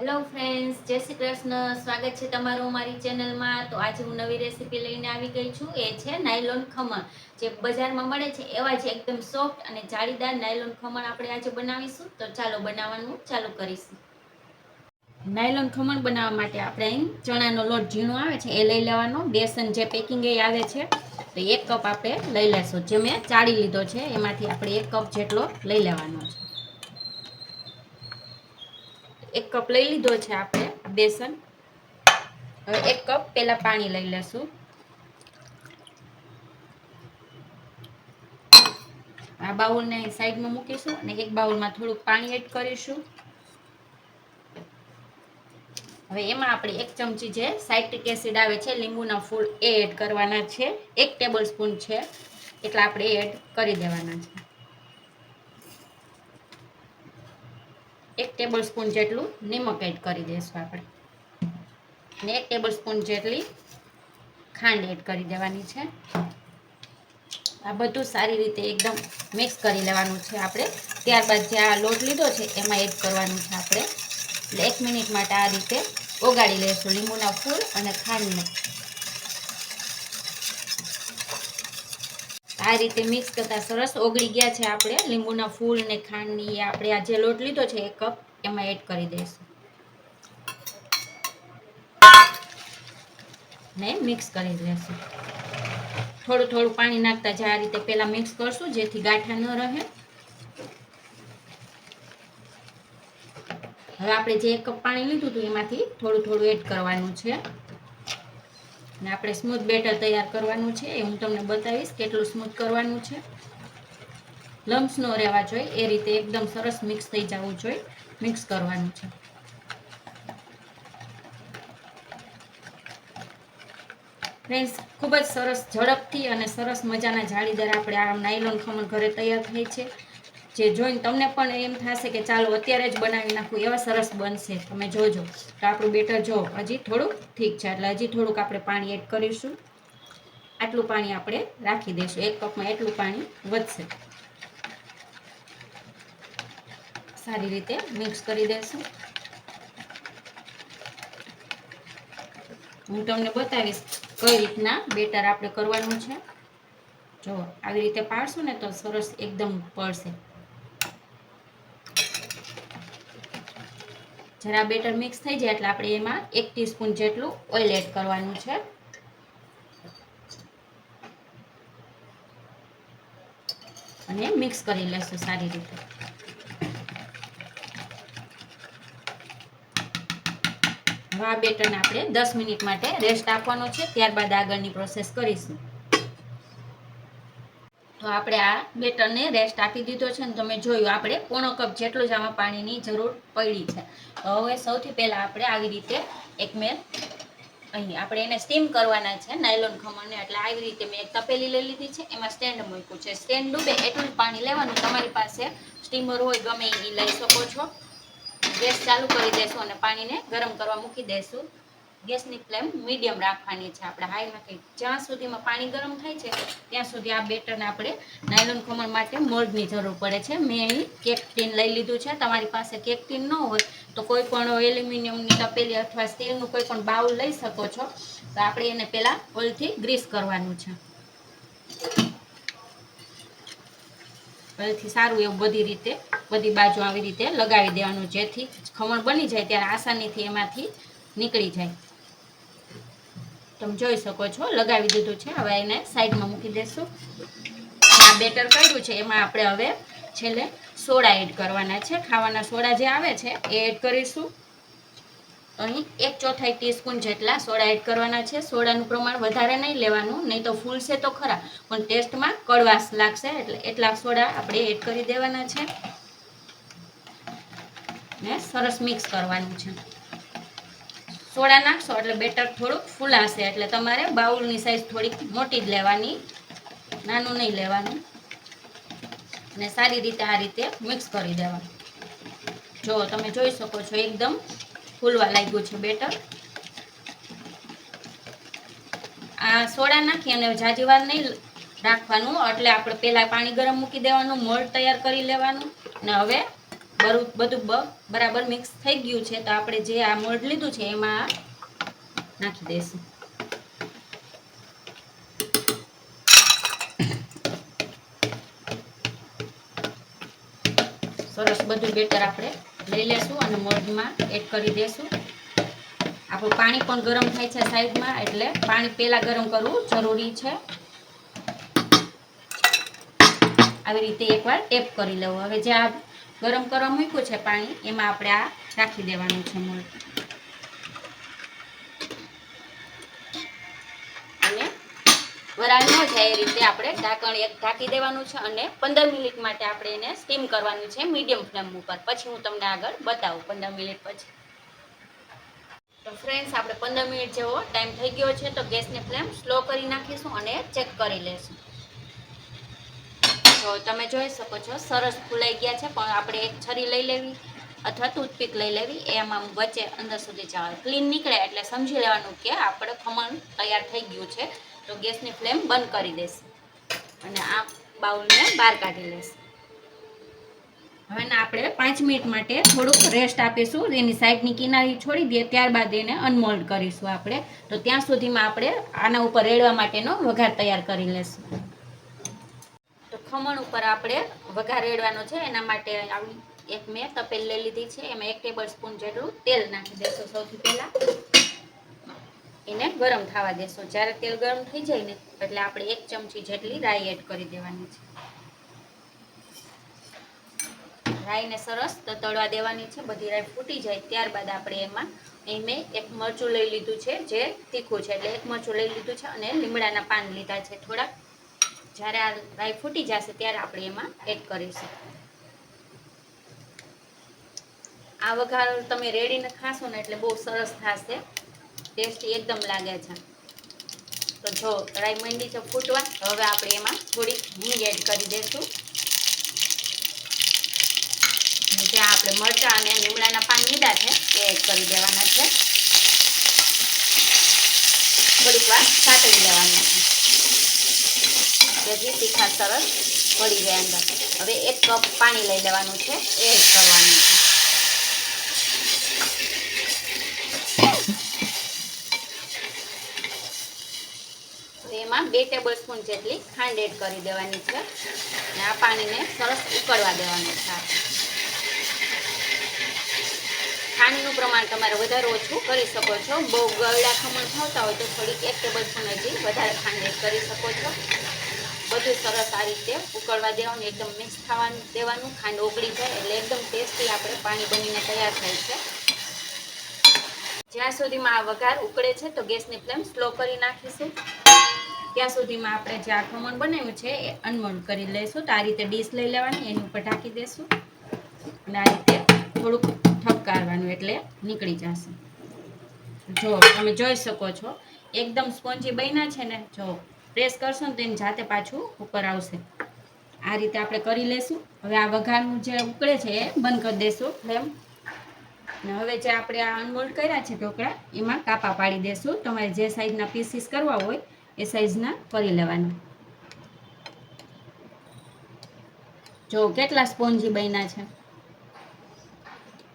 Hello friends, જય શ્રી કૃષ્ણ. સ્વાગત છે તમારું મારી ચેનલમાં. તો આજે હું નવી રેસીપી લઈને આવી ગઈ છું. એ છે નાયલોન ખમણ. જે બજારમાં મળે છે એવા જ એકદમ સોફ્ટ અને જાળીદાર નાયલોન ખમણ આપણે આજે બનાવીશું. તો ચાલો બનાવવાનું ચાલુ કરીશું. નાયલોન ખમણ બનાવવા માટે આપણે અહીં ચણાનો લોટ ઝીણો આવે છે એ લઈ લેવાનો. બેસન જે પેકિંગ એ આવે છે તો 1 કપ આપણે લઈ લેશું. જે મેં ચાળી લીધો છે એમાંથી આપણે 1 કપ જેટલો લઈ લેવાનો છે. 1 કપ લઈ લીધો છે આપણે બેસન. હવે 1 કપ પેલા પાણી લઈ લેશું. આ બાઉલને સાઈડમાં મૂકીશું અને એક બાઉલમાં થોડુંક પાણી એડ કરીશું. હવે એમાં આપણે 1 ચમચી જે સાઇટ્રિક એસિડ આવે છે લીંબુના ફૂલ એ એડ કરવાના છે. 1 ટેબલ સ્પૂન છે એટલા આપણે એડ કરી દેવાના છે. 1 ટેબલ સ્પૂન જેટલું નિમક એડ કરી દઈશું આપણે. અને 1 ટેબલ સ્પૂન જેટલી ખાંડ એડ કરી દેવાની છે. આ બધું સારી રીતે એકદમ મિક્સ કરી લેવાનું છે આપણે. ત્યારબાદ જે આ લોટ લીધો છે એમાં એડ કરવાનું છે આપણે. એટલે 1 મિનિટ માટે આ રીતે ઓગાળી લઈશું લીંબુના ફૂલ અને ખાંડને. આ રીતે મિક્સ કરતા સરસ ઓગળી ગયા છે આપણે લીંબુના ફૂલ અને ખાંડની. આપણે આ જે લોટ લીધો છે 1 કપ એમાં એડ કરી દઈશું ને મિક્સ કરી દઈશું. થોડું થોડું પાણી નાખતા જે આ રીતે પહેલા મિક્સ કરશું જેથી ગાંઠા ન રહે. હવે આપણે જે 1 કપ પાણી લીધું હતું એમાંથી થોડું થોડું એડ કરવાનું છે અને આપણે સ્મૂથ બેટર તૈયાર કરવાનું છે. એ હું તમને બતાવીશ કેટલું સ્મૂથ કરવાનું છે. લમ્સ ન રહેવા જોઈએ એ રીતે એકદમ સરસ મિક્સ થઈ જવું જોઈએ. મિક્સ કરવાનું છે. ફ્રેન્ડ્સ, ખૂબ જ સરસ ઝડપથી અને સરસ મજાના જાળીદાર આપણે આ નાયલોન ખમણ ઘરે તૈયાર થાય છે. જે જોઈને તમને પણ એમ થશે કે ચાલો અત્યારે જ બનાવી નાખું, એવા સરસ બનશે. તમે જોજો. તો આપણું બેટર જો હજી થોડુંક ઠીક છે એટલે હજી થોડુંક આપણે પાણી એડ કરીશું. આટલું પાણી આપણે રાખી દઈશું. 1 કપમાં એટલું પાણી વધશે. સારી રીતે મિક્સ કરી દઈશું. હું તમને બતાવીશ કઈ રીતના બેટર આપણે કરવાનું છે. જો આવી રીતે પાડશું ને તો સરસ એકદમ પડશે. જરા બેટર મિક્સ થઈ જાય એટલે આપણે એમાં 1 ટીસ્પૂન જેટલું ઓઇલ એડ કરવાનું છે. અને મિક્સ કરી લેશું સારી રીતે. હવે આ બેટરને આપણે 10 મિનિટ માટે રેસ્ટ આપવાનો છે. ત્યારબાદ આગળની પ્રોસેસ કરીશું. તો આપણે આ બેટરને રેસ્ટ આપી દીધો છે ને તમે જોયું આપણે 1/4 કપ જેટલું જ આમાં પાણીની જરૂર પડી છે. હવે સૌથી પહેલાં આપણે આવી રીતે એક મેં અહીં આપણે એને સ્ટીમ કરવાના છે નાયલોન ખમણને. એટલે આવી રીતે મેં એક તપેલી લઈ લીધી છે. એમાં સ્ટેન્ડ મૂક્યું છે. સ્ટેન્ડ ડૂબે એટલું જ પાણી લેવાનું. તમારી પાસે સ્ટીમર હોય ગમે એ લઈ શકો છો. ગેસ ચાલુ કરી દેશું અને પાણીને ગરમ કરવા મૂકી દઈશું. ગેસની ફ્લેમ મીડિયમ રાખવાની છે. આપણે હાઈ નથી. જ્યાં સુધીમાં પાણી ગરમ થાય છે ત્યાં સુધી આ બેટરને આપણે નાયલોન ખમણ માટે મોલ્ડની જરૂર પડે છે. મેં અહીં કેક ટીન લઈ લીધું છે. તમારી પાસે કેક ટીન ન હોય તો કોઈ પણ એલ્યુમિનિયમની તપેલી અથવા સ્ટીલનું કોઈ પણ બાઉલ લઈ શકો છો. તો આપણે એને પહેલાં ઓઇલથી ગ્રીસ કરવાનું છે. ઓઇલથી સારું એવું બધી બાજુ આવી રીતે લગાવી દેવાનું જેથી ખમણ બની જાય ત્યારે આસાનીથી એમાંથી નીકળી જાય. તમે જોઈ શકો છો લગાવી દીધું છે. હવે એને સાઈડમાં મૂકી દેશું. આ બેટર કર્યું છે એમાં આપણે હવે છેલ્લે સોડા એડ કરવાના છે. ખાવાના સોડા જે આવે છે એ એડ કરીશું. અહીં 1/4 ટીસ્પૂન જેટલા સોડા એડ કરવાના છે. સોડાનું પ્રમાણ વધારે નહીં લેવાનું, નહીં તો ફૂલશે તો ખરા પણ ટેસ્ટમાં કડવાશ લાગશે. એટલે એટલા સોડા આપણે એડ કરી દેવાના છે ને સરસ મિક્સ કરવાનું છે. સોડા નાખશો એટલે બેટર થોડુંક ફૂલાશે. એટલે તમારે બાઉલની સાઈઝ થોડીક મોટી જ લેવાની, નાનું નહીં લેવાનું. અને સારી રીતે આ રીતે મિક્સ કરી દેવાનું. જો તમે જોઈ શકો છો એકદમ ફૂલવા લાગ્યું છે બેટર. આ સોડા નાખી અને જાજી વાર નહીં રાખવાનું. એટલે આપણે પહેલાં પાણી ગરમ મૂકી દેવાનું, મોલ્ડ તૈયાર કરી લેવાનું. અને હવે બધું બરાબર મિક્સ થઈ ગયું છે તો આપણે જે આ મોલ્ડ લીધું છે એમાં નાખી દઈશું. સરસ બધું બેટર આપણે લઈ લેશું અને મોલ્ડમાં એડ કરી દેશું. આપણું પાણી પણ ગરમ થાય છે સાઈડમાં, એટલે પાણી પહેલાં ગરમ કરવું જરૂરી છે. આવી રીતે એકવાર ટેપ કરી લેવું. હવે જે આ ગરમ કરવા મૂક્યું છે પાણી, એમાં આપણે આ રાખી દેવાનું છે મોલ્ડ અને વરાળ ન જાય એ રીતે આપણે ઢાંકણ એક ઢાંકી દેવાનું છે અને 15 મિનિટ માટે આપણે એને સ્ટીમ કરવાનું છે મીડિયમ ફ્લેમ ઉપર. પછી હું તમને આગળ બતાવું 15 મિનિટ પછી. તો ફ્રેન્ડ્સ, આપણે 15 મિનિટ જેવો ટાઈમ થઈ ગયો છે તો ગેસની ફ્લેમ સ્લો કરી નાખીશું અને ચેક કરી લેશું. તો તમે જોઈ શકો છો સરસ ફૂલાઈ ગયા છે, પણ આપણે એક છરી લઈ લેવી અથવા ટૂથપીક લઈ લેવી, એમાં વચ્ચે અંદર સુધી ચાવે ક્લીન નીકળે એટલે સમજી લેવાનું કે આપણે ખમણ તૈયાર થઈ ગયું છે. તો ગેસની ફ્લેમ બંધ કરી દેશું અને આ બાઉલને બહાર કાઢી લેશું. હવે આપણે 5 મિનિટ માટે થોડુંક રેસ્ટ આપીશું, એની સાઈડની કિનારી છોડી દઈએ, ત્યારબાદ એને અનમોલ્ડ કરીશું આપણે. તો ત્યાં સુધીમાં આપણે આના ઉપર રેડવા માટેનો વઘાર તૈયાર કરી લેશું. તો ખમણ ઉપર આપણે વઘાર રેડવાનો છે, એના માટે આવી એક મેં તપેલી લઈ લીધી છે, એમાં 1 ટેબલ સ્પૂન જેટલું તેલ નાખી દેશું. સૌથી પહેલાં એને ગરમ થવા દેશું. જ્યારે તેલ ગરમ થઈ જાય ને એટલે આપણે 1 ચમચી જેટલી રાઈ એડ કરી દેવાની છે. રાઈને સરસ તળવા દેવાની છે. બધી રાઈ ફૂટી જાય ત્યારબાદ આપણે એમાં મેં એક મરચું લઈ લીધું છે જે તીખું છે, એટલે 1 મરચું લઈ લીધું છે અને લીમડાના પાન લીધા છે થોડાક. જ્યારે આ રાઈ ફૂટી જશે ત્યારે આપણે એમાં એડ કરીશું. આ વઘાર તમે રેડીને ખાશો ને એટલે બહુ સરસ થશે, ટેસ્ટી એકદમ લાગે છે. તો જો રાઈ મંડી છે ફૂટવા, હવે આપણે એમાં થોડીક હિંગ એડ કરી દઈશું. જ્યાં આપણે મરચાં અને લીમડાના પાન લીધા છે એ એડ કરી દેવાના છે. થોડીક વાર સાતળી લેવાનું છે જેથી તીખા સરસ પડી જાય અંદર. હવે 1 કપ પાણી લઈ લેવાનું છે, એ એડ કરવાનું છે. એમાં 2 ટેબલ સ્પૂન જેટલી ખાંડ એડ કરી દેવાની છે અને આ પાણીને સરસ ઉકળવા દેવાનું છે. ખાંડનું પ્રમાણ તમારે વધારે ઓછું કરી શકો છો. બહુ ગળા ખમણ ખાવતા હોય તો થોડીક 1 ટેબલ સ્પૂન હજી વધારે ખાંડ એડ કરી શકો છો. બધું સરસ આ રીતે ઉકળવા દેવાનું, એકદમ મિક્સ થવા દેવાનું. ખાંડ ઓગળી જાય એટલે એકદમ ટેસ્ટી આપણે પાણી બનીને તૈયાર થાય છે. જ્યાં સુધીમાં આ વઘાર ઉકળે છે તો ગેસની ફ્લેમ સ્લો કરી નાખીશું. ત્યાં સુધીમાં આપણે જે આ ખમણ બનાવ્યું છે એ અનમોલ્ડ કરી લઈશું. તો આ રીતે ડીશ લઈ લેવાની, એની ઉપર ઢાંકી દઈશું અને આ રીતે થોડુંક ઠપકારવાનું એટલે નીકળી જશે. જો તમે જોઈ શકો છો એકદમ સ્પોન્જી બન્યા છે ને. જો પ્રેસ કરશો ને તો એની જાતે પાછું ઉપર આવશે. આ રીતે આપણે કરી લઈશું. હવે આ વઘારનું જે ઉકળે છે એ બંધ કરી દઈશું ફ્લેમ. અને હવે જે આપણે આ અનમોલ્ડ કર્યા છે ઢોકળા, એમાં કાપા પાડી દઈશું. તમારે જે સાઈઝના પીસીસ કરવા હોય એ સાઈઝના કરી લેવાના. જો કેટલા સ્પોન્જી બન્યા છે.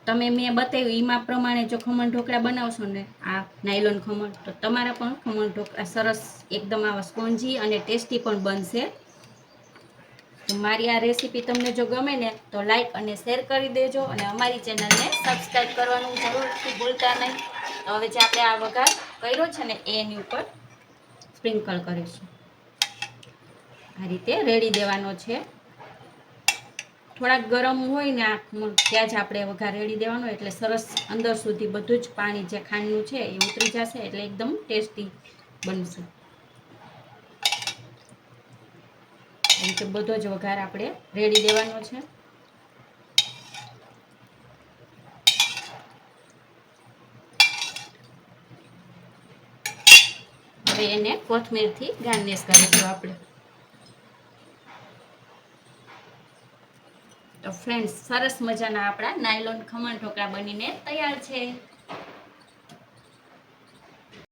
તમે મેં બતાવ્યું એમાં પ્રમાણે જો ખમણ ઢોકળા બનાવશો ને, આ નાયલોન ખમણ, તો તમારા પણ ખમણ ઢોકળા સરસ એકદમ આવા સ્પોન્જી અને ટેસ્ટી પણ બનશે. તો મારી આ રેસીપી તમને જો ગમે ને તો લાઈક અને શેર કરી દેજો અને અમારી ચેનલને સબસ્ક્રાઈબ કરવાનું જરૂરથી ભૂલતા નહીં. તો હવે જે આપણે આ વઘાર કર્યો છે ને એની ઉપર સ્પ્રિંકલ કરીશું. આ રીતે રેડી દેવાનો છે. થોડાક ગરમ હોય ને આ ત્યાં જ આપણે વઘાર રેડી દેવાનો, એટલે સરસ અંદર સુધી બધું જ પાણી જે ખાંડનું છે એ ઉતરી જશે, એટલે એકદમ ટેસ્ટી બનશે. એમ કે બધો જ વઘાર આપણે રેડી દેવાનો છે. હવે એને કોથમીરથી ગાર્નિશ કરીશું આપણે. તો ફ્રેન્ડ્સ, સરસ મજાના આપણા નાયલોન ખમણ ઢોકળા બનીને તૈયાર છે.